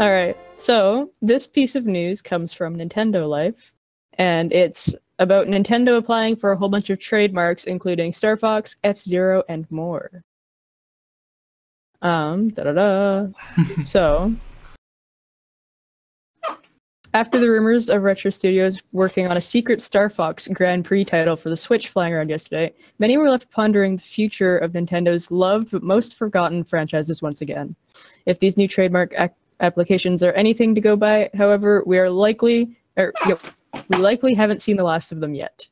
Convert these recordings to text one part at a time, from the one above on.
Alright, so this piece of news comes from Nintendo Life, and it's about Nintendo applying for a whole bunch of trademarks, including Star Fox, F-Zero, and more. So, after the rumors of Retro Studios working on a secret Star Fox Grand Prix title for the Switch flying around yesterday, many were left pondering the future of Nintendo's loved but most forgotten franchises once again. If these new trademark applications are anything to go by, however, we likely haven't seen the last of them yet.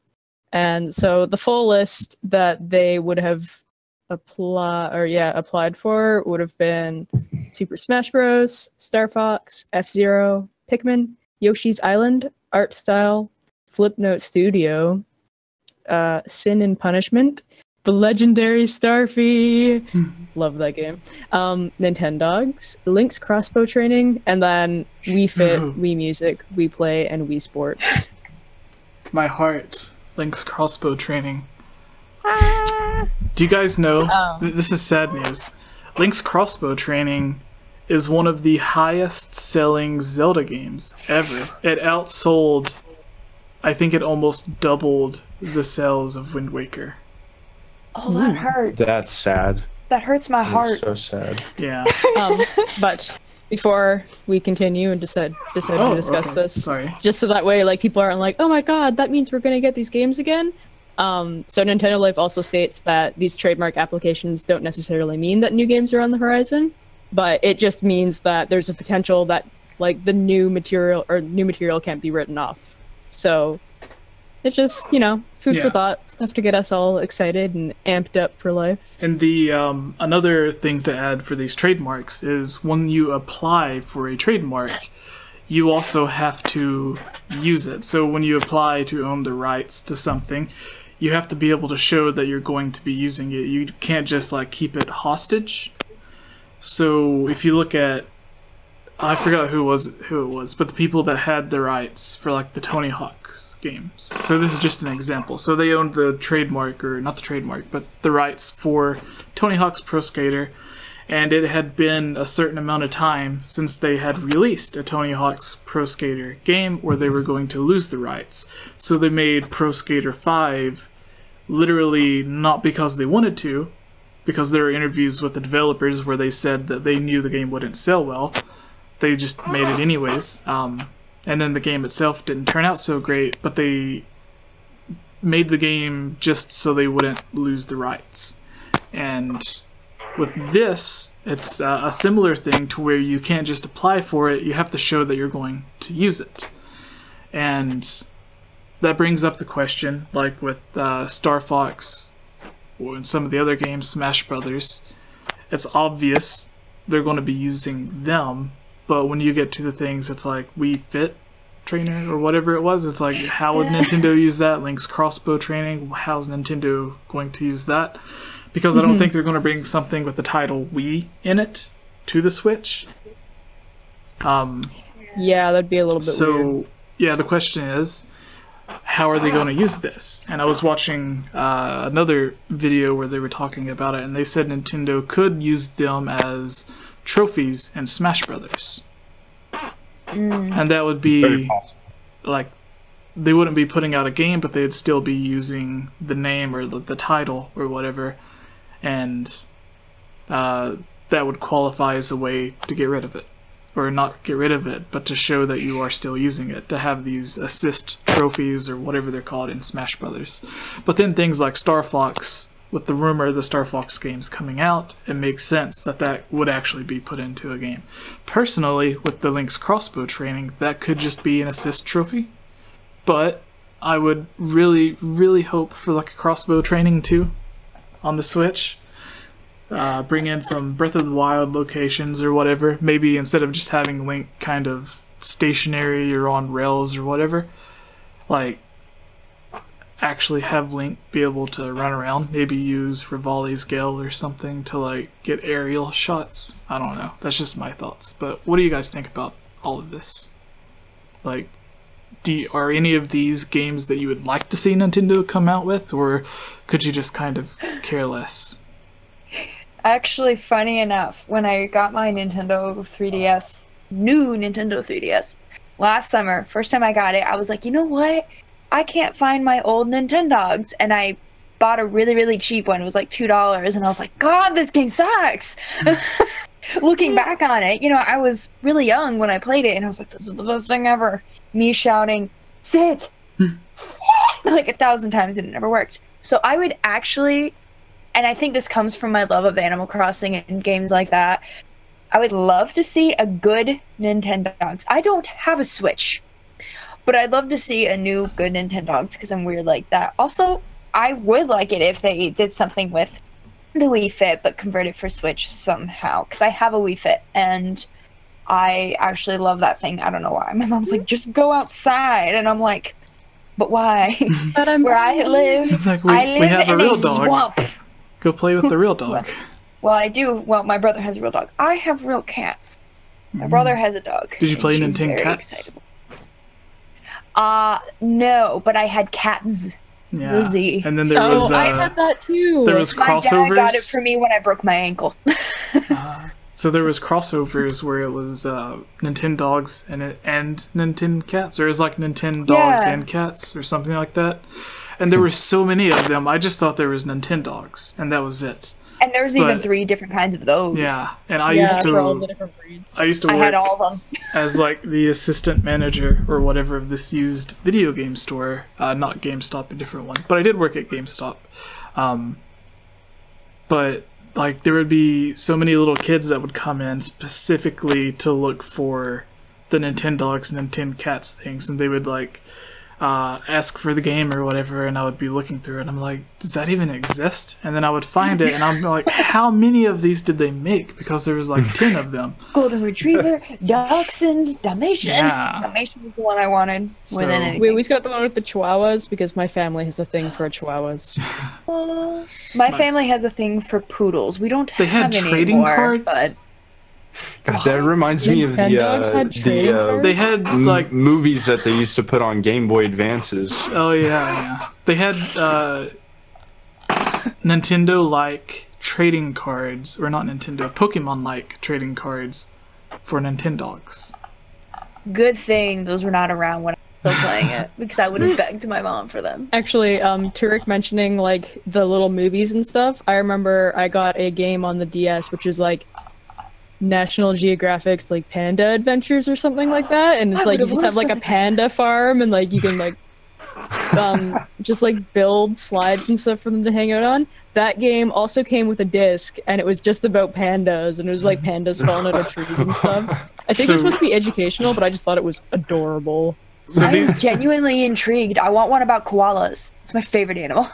And so the full list that they would have applied for would have been Super Smash Bros., Star Fox, F-Zero, Pikmin, Yoshi's Island, Art Style, Flipnote Studio, Sin and Punishment, the legendary Starfy, love that game, Nintendogs, Link's Crossbow Training, and then Wii Fit, Wii Music, Wii Play, and Wii Sports. My heart, Link's Crossbow Training. Do you guys know, this is sad news, Link's Crossbow Training is one of the highest selling Zelda games ever. It outsold, I think it almost doubled the sales of Wind Waker. Oh, that hurts. That's sad. That hurts my heart. So sad. Yeah. But before we continue and decide to discuss this, just so that way, like, people aren't like, oh my god, that means we're gonna get these games again. So Nintendo Life also states that these trademark applications don't necessarily mean that new games are on the horizon, but it just means that there's a potential that, like, the new material can't be written off. So it's just, you know, food for thought, stuff to get us all excited and amped up for life. And the another thing to add for these trademarks is when you apply for a trademark, you also have to use it. So when you apply to own the rights to something, you have to be able to show that you're going to be using it. You can't just, like, keep it hostage. So if you look at, I forgot who it was, but the people that had the rights for, like, the Tony Hawk's games. So this is just an example. So they owned the trademark, or not the trademark, but the rights for Tony Hawk's Pro Skater, and it had been a certain amount of time since they had released a Tony Hawk's Pro Skater game where they were going to lose the rights. So they made Pro Skater 5 literally not because they wanted to, because there were interviews with the developers where they said that they knew the game wouldn't sell well. They just made it anyways. And then the game itself didn't turn out so great, but they made the game just so they wouldn't lose the rights. And with this, it's a similar thing to where you can't just apply for it, you have to show that you're going to use it. And that brings up the question, like with Star Fox, or in some of the other games, Smash Brothers, it's obvious they're going to be using them, but when you get to the things, it's like Wii Fit Trainer or whatever it was, it's like, how would Nintendo use that? Link's Crossbow Training, how's Nintendo going to use that? Because I don't think they're going to bring something with the title Wii in it to the Switch. Yeah, that'd be a little bit weird. So, yeah, the question is, how are they going to use this? And I was watching another video where they were talking about it, and they said Nintendo could use them as trophies in Smash Brothers. And that would be, like, they wouldn't be putting out a game, but they'd still be using the name or the title or whatever, and that would qualify as a way to get rid of it. Or not get rid of it, but to show that you are still using it, to have these assist trophies or whatever they're called in Smash Brothers. But then things like Star Fox, with the rumor of the Star Fox games coming out, it makes sense that that would actually be put into a game. Personally, with the Link's Crossbow Training, that could just be an assist trophy, but I would really, really hope for, like, a Crossbow Training 2 on the Switch. Bring in some Breath of the Wild locations or whatever. Maybe instead of just having Link kind of stationary or on rails or whatever, like, actually have Link be able to run around. Maybe use Rivali's Gale or something to, like, get aerial shots. I don't know. That's just my thoughts. But what do you guys think about all of this? Like, are any of these games that you would like to see Nintendo come out with, or could you just kind of care less? Actually, funny enough, when I got my Nintendo 3DS new Nintendo 3DS last summer. First time I got it, I was like, you know what? I can't find my old Nintendogs, and I bought a really, really cheap one. It was like $2, and I was like, God, this game sucks. Looking back on it, you know, I was really young when I played it, and I was like, this is the best thing ever. Me shouting, sit, sit, like 1,000 times, and it never worked. So I would actually, and I think this comes from my love of Animal Crossing and games like that, I would love to see a good Nintendogs. I don't have a Switch, but I'd love to see a new good Nintendogs because I'm weird like that. Also, I would like it if they did something with the Wii Fit, but convert it for Switch somehow. Because I have a Wii Fit, and I actually love that thing. I don't know why. My mom's like, just go outside. And I'm like, but why? But Where I live, It's like, I live we have a in real a dog. swamp. Go play with the real dog. Well, I do. Well, my brother has a real dog. I have real cats. My brother has a dog. Did you play and she's Nintendo very Cats? excitable. No, but I had Cats. Yeah. The Z. And then there was I had that too. there was My crossovers. dad got it for me when I broke my ankle. So there was crossovers where it was Nintendogs and Nintendo Cats, or it was like Nintendogs Yeah. and Cats or something like that. And there were so many of them. I just thought there was Nintendogs, and that was it. And there was even But- 3 different kinds of those. Yeah, and I Yeah, used for all the to different breeds. I used to I work had all of them. as like the assistant manager or whatever of this used video game store. Not GameStop, a different one, but I did work at GameStop. But like there would be so many little kids that would come in specifically to look for the Nintendogs and Nintendo Cats things, and they would like ask for the game or whatever, and I would be looking through it, and I'm like, does that even exist? And then I would find it, and I'm like, how many of these did they make? Because there was like 10 of them. Golden Retriever, Dachshund, Dalmatian. Yeah. Dalmatian was the one I wanted more So- than anything. We always got the one with the chihuahuas because my family has a thing for chihuahuas. My Nice. family has a thing for poodles. We don't They have had any trading anymore, cards? but That reminds me of Nintendogs had trading cards? They had like movies that they used to put on Game Boy Advances. oh yeah. They had Nintendo-like trading cards, or not Nintendo, Pokemon-like trading cards for Nintendogs. good thing those were not around when I was still playing it, because I would have begged my mom for them. Actually, Turek mentioning like the little movies and stuff. I remember I got a game on the DS, which is like National Geographic's like Panda Adventures or something like that, and it's I like you would've just have loved like a something panda farm, and like you can like just like build slides and stuff for them to hang out on. That game also came with a disc, and it was just about pandas, and it was like pandas falling out of trees and stuff. I think it was So- supposed to be educational, but I just thought it was adorable. So I the, am genuinely intrigued. I want one about koalas. It's my favorite animal.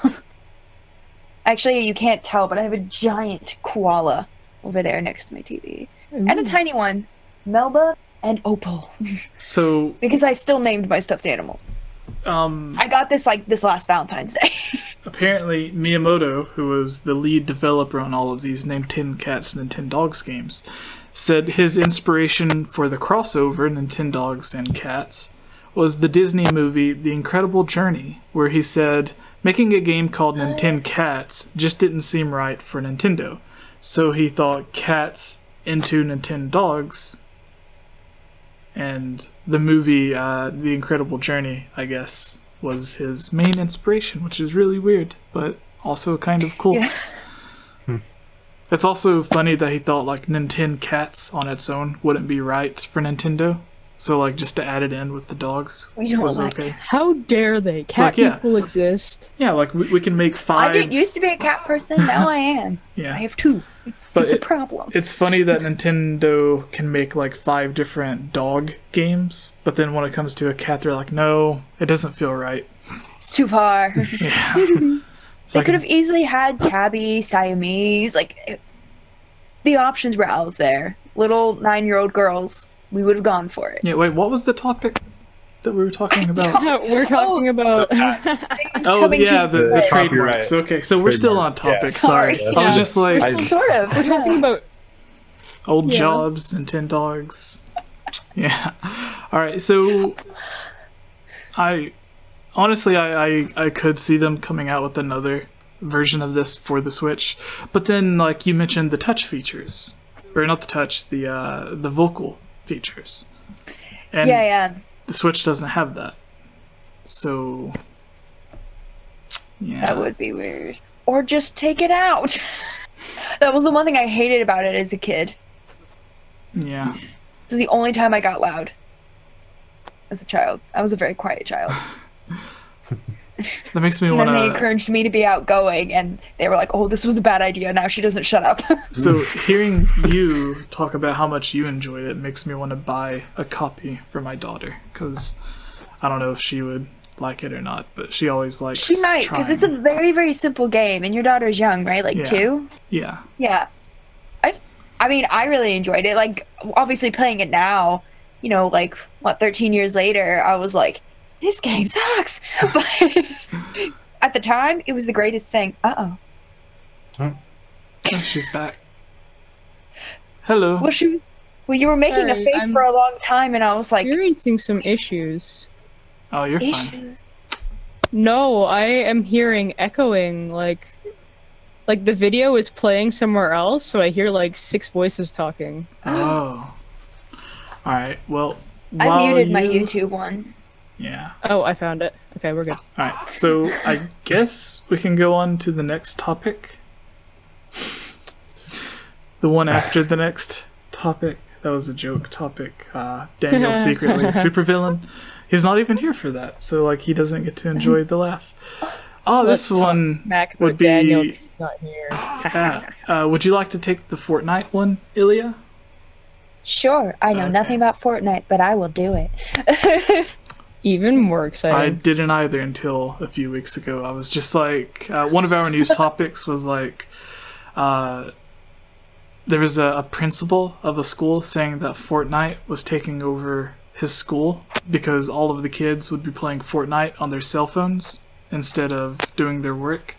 Actually, you can't tell, but I have a giant koala over there next to my TV. And a tiny one, Melba and Opal. so Because I still named my stuffed animals. I got this like this last Valentine's Day. apparently Miyamoto, who was the lead developer on all of these Nintendo Cats and Nintendogs games, said his inspiration for the crossover Nintendogs and Cats was the Disney movie The Incredible Journey, where he said making a game called Nintendo Cats just didn't seem right for Nintendo. So he thought Cats into Nintendogs, and the movie The Incredible Journey, I guess, was his main inspiration, which is really weird, but also kind of cool. Yeah. It's also funny that he thought like Nintendo Cats on its own wouldn't be right for Nintendo. So like just to add it in with the dogs We don't was like okay. How dare they? Cat like, yeah. people exist. Yeah, like we can make I 5. didn't used to be a cat person, now I am. Yeah. I have 2. But It's a it- problem. It's funny that Nintendo can make like 5 different dog games, but then when it comes to a cat, they're like, no, it doesn't feel right. It's too far. Yeah. It's They like, could have easily had Tabby, Siamese, the options were out there. Little 9-year-old girls, we would have gone for it. yeah, wait, what was the topic that we were talking about? We're talking about. Oh, Coming yeah, to the you. trademarks. Okay, so we're still on Trademark, topic. yeah. Sorry. Sorry. I was Yeah. just like, I- Sort of. We're talking about. old Yeah. jobs and 10 dogs. Yeah. All right. So I honestly I could see them coming out with another version of this for the Switch. But then like you mentioned the touch features. Or not the touch, the vocal features. And yeah. the Switch doesn't have that. So, yeah. That would be weird. Or just take it out. That was the one thing I hated about it as a kid. Yeah. It was the only time I got loud. As a child. I was a very quiet child. That makes me want to... And then they encouraged me to be outgoing, and they were like, oh, this was a bad idea, now she doesn't shut up. So hearing you talk about how much you enjoyed it makes me want to buy a copy for my daughter, because I don't know if she would like it or not, but she always likes She might, because it's a very, very simple game, and your daughter's young, right? Like 2? Yeah. Yeah. I mean, I really enjoyed it. Like, obviously playing it now, you know, like, 13 years later, I was like, this game sucks. But at the time, it was the greatest thing. Oh, she's back. Hello. Well, you were making a face for a long time, and I was like, experiencing some issues. Oh, you're fine. No, I am hearing echoing, like the video is playing somewhere else, so I hear like 6 voices talking. Oh. Alright, well, I muted my YouTube one. Yeah. Oh, I found it. Okay, we're good. Alright, so I guess we can go on to the next topic. The one after the next topic. That was a joke topic. Daniel's secretly a supervillain. He's not even here for that, so like he doesn't get to enjoy the laugh. Oh, this one would be... Daniel, he's not here. Would you like to take the Fortnite one, Ilya? Sure, I know nothing about Fortnite, but I will do it. Even more exciting. I didn't either until a few weeks ago. I was just like, one of our news topics was like, there was a principal of a school saying that Fortnite was taking over his school because all of the kids would be playing Fortnite on their cell phones instead of doing their work.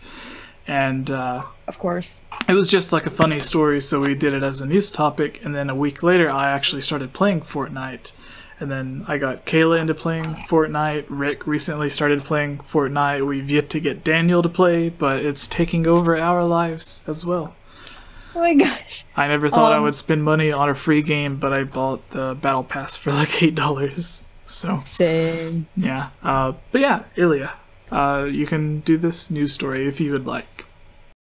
And of course, it was just like a funny story, so we did it as a news topic, and then a week later I actually started playing Fortnite. And then I got Kayla into playing Fortnite. Rick recently started playing Fortnite. We've yet to get Daniel to play, but it's taking over our lives as well. Oh my gosh. I never thought I would spend money on a free game, but I bought the Battle Pass for like $8. So same. Yeah. But yeah, Ilya, you can do this news story if you would like.